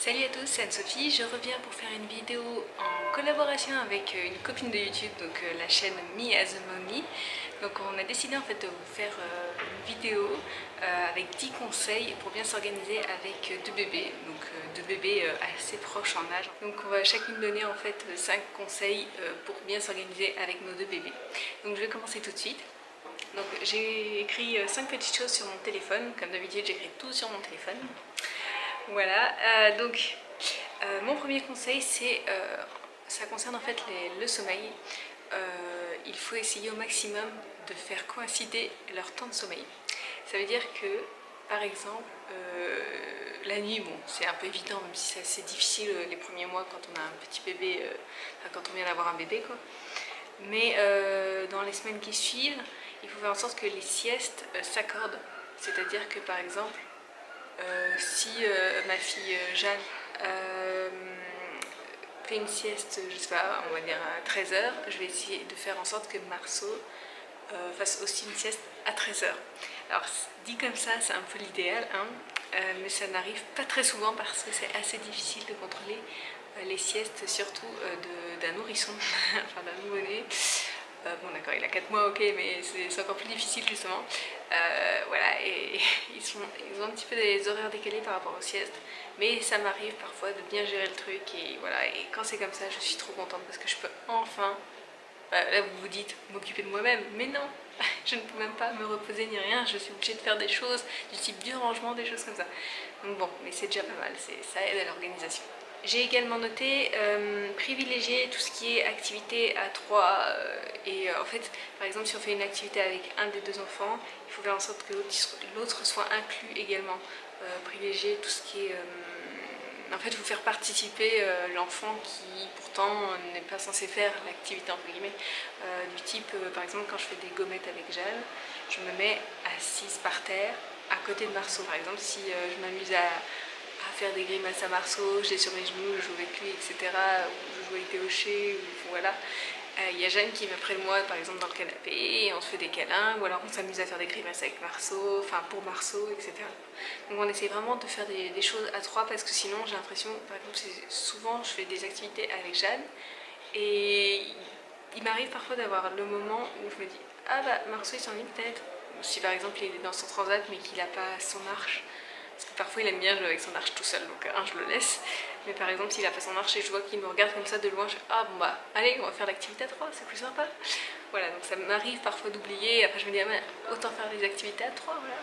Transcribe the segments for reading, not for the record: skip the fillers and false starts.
Salut à tous, c'est Anne-Sophie. Je reviens pour faire une vidéo en collaboration avec une copine de YouTube, donc la chaîne Me as a Mommy. Donc on a décidé en fait de vous faire une vidéo avec 10 conseils pour bien s'organiser avec deux bébés, donc deux bébés assez proches en âge. Donc on va chacune donner en fait 5 conseils pour bien s'organiser avec nos deux bébés. Donc je vais commencer tout de suite. Donc j'ai écrit 5 petites choses sur mon téléphone, comme d'habitude j'écris tout sur mon téléphone. Voilà, mon premier conseil, ça concerne en fait le sommeil. Il faut essayer au maximum de faire coïncider leur temps de sommeil. Ça veut dire que, par exemple, la nuit, bon, c'est un peu évident, même si c'est assez difficile les premiers mois quand on a un petit bébé, quand on vient d'avoir un bébé, quoi. Mais dans les semaines qui suivent, il faut faire en sorte que les siestes s'accordent. C'est-à-dire que, par exemple, si ma fille Jeanne fait une sieste, je sais pas, on va dire à 13 h, je vais essayer de faire en sorte que Marceau fasse aussi une sieste à 13 h. Alors dit comme ça, c'est un peu l'idéal, hein, mais ça n'arrive pas très souvent parce que c'est assez difficile de contrôler les siestes, surtout d'un nourrisson, enfin d'un nouveau-né. Bon d'accord, il a 4 mois, ok, mais c'est encore plus difficile justement. Voilà, et ils ont un petit peu des horaires décalés par rapport aux siestes, mais ça m'arrive parfois de bien gérer le truc, et voilà, et quand c'est comme ça, je suis trop contente parce que je peux enfin, là vous vous dites, m'occuper de moi-même, mais non, je ne peux même pas me reposer ni rien, je suis obligée de faire des choses du type du rangement, des choses comme ça. Donc bon, mais c'est déjà pas mal, ça aide à l'organisation. J'ai également noté privilégier tout ce qui est activité à 3 en fait, par exemple, si on fait une activité avec un des deux enfants, il faut faire en sorte que l'autre soit inclus également. Privilégier tout ce qui est... en fait, il faut faire participer l'enfant qui pourtant n'est pas censé faire l'activité entre guillemets, du type, par exemple, quand je fais des gommettes avec Jeanne, je me mets assise par terre à côté de Marceau. Par exemple, si je m'amuse à faire des grimaces à Marceau, j'ai sur mes genoux, je joue avec lui, etc. Ou je joue avec Théoché, ou voilà. Il y a Jeanne qui va près de moi, par exemple dans le canapé, et on se fait des câlins, ou alors on s'amuse à faire des grimaces avec Marceau, enfin pour Marceau, etc. Donc on essaie vraiment de faire des choses à 3 parce que sinon j'ai l'impression, par exemple, souvent je fais des activités avec Jeanne, et il m'arrive parfois d'avoir le moment où je me dis « Ah bah Marceau il s'ennuie peut-être ». Si par exemple il est dans son transat mais qu'il n'a pas son arche, parce que parfois il aime bien jouer avec son arche tout seul, donc je le laisse. Mais par exemple s'il a pas son arche et je vois qu'il me regarde comme ça de loin, je dis ah bon bah allez on va faire l'activité à 3, c'est plus sympa. Voilà, donc ça m'arrive parfois d'oublier, après je me dis ah ben, autant faire des activités à 3, voilà.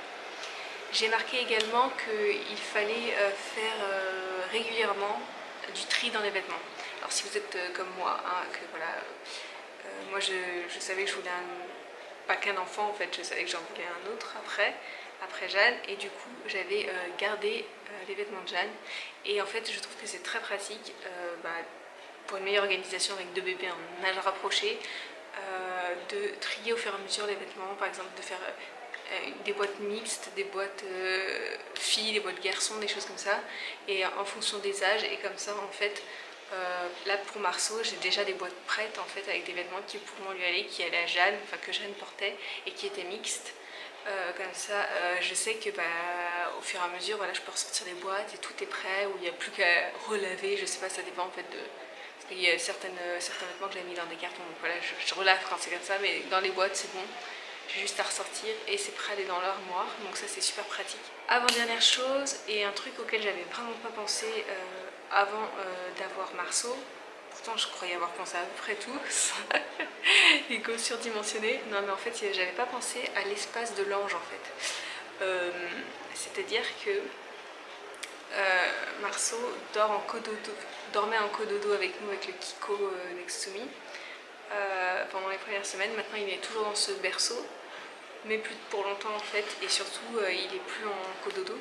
J'ai marqué également qu'il fallait faire régulièrement du tri dans les vêtements. Alors si vous êtes comme moi, hein, que voilà, moi je savais que je voulais pas qu'un enfant en fait, je savais que j'en voulais un autre après Jeanne, et du coup j'avais gardé les vêtements de Jeanne, et en fait je trouve que c'est très pratique pour une meilleure organisation avec deux bébés en âge rapproché, de trier au fur et à mesure les vêtements, par exemple de faire des boîtes mixtes, des boîtes filles, des boîtes garçons, des choses comme ça, et en fonction des âges, et comme ça en fait là pour Marceau j'ai déjà des boîtes prêtes en fait avec des vêtements qui pourront lui aller, qui allaient à Jeanne, enfin que Jeanne portait et qui étaient mixtes. Comme ça je sais que au fur et à mesure voilà, je peux ressortir des boîtes et tout est prêt, où il n'y a plus qu'à relaver, je sais pas, ça dépend en fait de... Parce qu'il y a certains vêtements que j'avais mis dans des cartons, donc voilà, je relave quand c'est comme ça, mais dans les boîtes c'est bon. J'ai juste à ressortir et c'est prêt à aller dans l'armoire, donc ça c'est super pratique. Avant-dernière chose, et un truc auquel j'avais vraiment pas pensé avant d'avoir Marceau, pourtant je croyais avoir pensé à peu près tout, égo surdimensionné, non mais en fait j'avais pas pensé à l'espace de l'ange en fait. C'est-à-dire que Marceau dormait en cododo avec nous, avec le Kiko Nextomi, pendant les premières semaines. Maintenant il est toujours dans ce berceau, mais plus pour longtemps en fait, et surtout il est plus en cododo,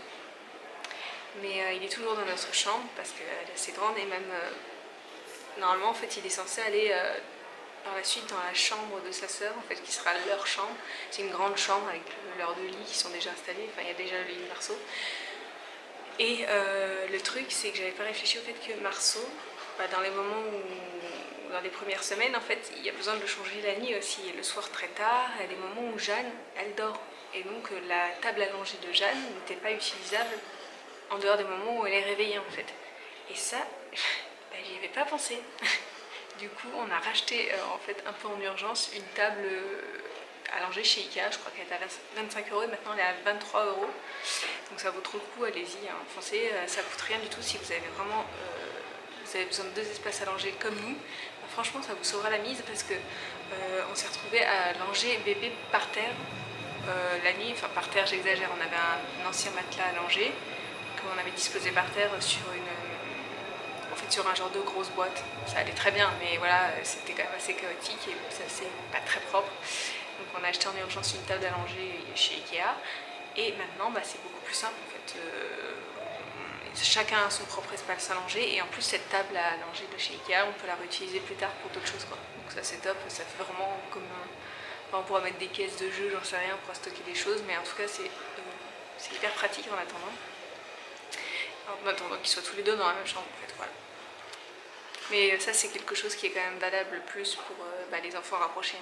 mais il est toujours dans notre chambre parce qu'elle est assez grande, et même normalement en fait il est censé aller par la suite dans la chambre de sa sœur en fait, qui sera leur chambre. C'est une grande chambre avec leurs deux lits qui sont déjà installés, enfin il y a déjà le lit de Marceau. Et le truc c'est que j'avais pas réfléchi au fait que Marceau, dans les moments où, dans les premières semaines en fait, il y a besoin de le changer la nuit aussi, et le soir très tard, il y a des moments où Jeanne elle dort, et donc la table allongée de Jeanne n'était pas utilisable en dehors des moments où elle est réveillée en fait. Et ça, bah, j'y avais pas pensé. Du coup, on a racheté en fait un peu en urgence une table allongée chez Ikea. Je crois qu'elle était à 25 € et maintenant elle est à 23 €. Donc ça vaut trop le coup, allez-y, hein, foncez. Ça coûte rien du tout si vous avez vraiment vous avez besoin de 2 espaces allongés comme nous. Bah, franchement, ça vous sauvera la mise parce que on s'est retrouvé à allonger bébé par terre la nuit. Enfin, par terre, j'exagère, on avait un ancien matelas allongé qu'on avait disposé par terre sur sur un genre de grosse boîte. Ça allait très bien, mais voilà, c'était quand même assez chaotique et c'est pas très propre. Donc on a acheté en urgence une table allongée chez Ikea et maintenant bah, c'est beaucoup plus simple en fait. Chacun a son propre espace allongé et en plus cette table allongée de chez Ikea, on peut la réutiliser plus tard pour d'autres choses quoi. Donc ça c'est top, ça fait vraiment comme on pourra mettre des caisses de jeux, j'en sais rien, pour stocker des choses, mais en tout cas c'est hyper pratique en attendant. En attendant qu'ils soient tous les deux dans la même chambre en fait, voilà. Mais ça c'est quelque chose qui est quand même valable plus pour les enfants rapprochés.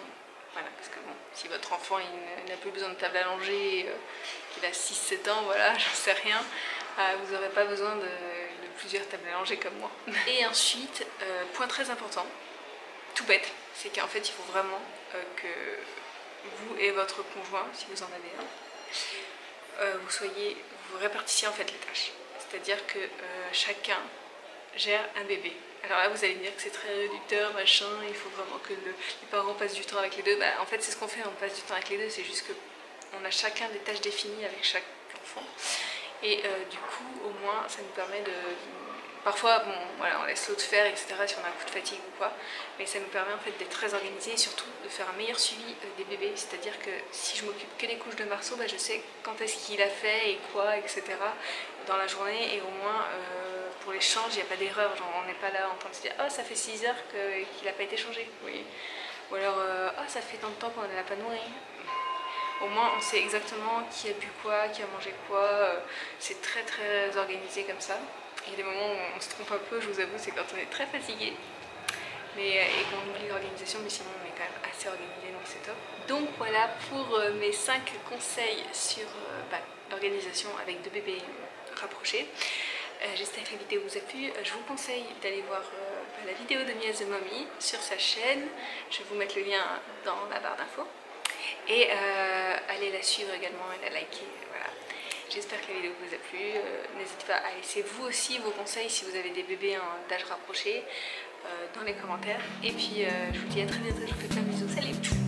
Voilà, parce que bon, si votre enfant il n'a plus besoin de table allongée, qu'il a 6-7 ans, voilà, j'en sais rien, vous n'aurez pas besoin de plusieurs tables allongées comme moi. Et ensuite, point très important, tout bête, c'est qu'en fait il faut vraiment que vous et votre conjoint, si vous en avez un, vous répartissiez en fait les tâches. C'est-à-dire que chacun gère un bébé. Alors là vous allez me dire que c'est très réducteur, machin, il faut vraiment que les parents passent du temps avec les deux. Bah, en fait c'est ce qu'on fait, on passe du temps avec les deux, c'est juste qu'on a chacun des tâches définies avec chaque enfant. Et du coup au moins ça nous permet de... Parfois bon voilà on laisse l'autre faire etc si on a un coup de fatigue ou quoi, mais ça nous permet en fait d'être très organisé et surtout de faire un meilleur suivi des bébés. C'est-à-dire que si je m'occupe que des couches de Marceau, bah, je sais quand est-ce qu'il a fait et quoi etc dans la journée et au moins pour les changes il n'y a pas d'erreur, genre on n'est pas là en train de se dire oh ça fait 6 heures qu'il n'a pas été changé, oui. Ou alors oh ça fait tant de temps qu'on ne l'a pas nourri. Au moins on sait exactement qui a bu quoi, qui a mangé quoi, c'est très très organisé comme ça. Il y a des moments où on se trompe un peu, je vous avoue, c'est quand on est très fatigué et qu'on oublie l'organisation, mais sinon on est quand même assez organisé donc c'est top. Donc voilà pour mes 5 conseils sur l'organisation avec 2 bébés rapprochés. J'espère que la vidéo vous a plu. Je vous conseille d'aller voir la vidéo de Mia the Mommy sur sa chaîne. Je vais vous mettre le lien dans la barre d'infos. Et allez la suivre également et la liker. Voilà. J'espère que la vidéo vous a plu. N'hésitez pas à laisser vous aussi vos conseils si vous avez des bébés d'âge rapproché dans les commentaires. Et puis je vous dis à très bientôt. Je vous fais plein de bisous. Salut!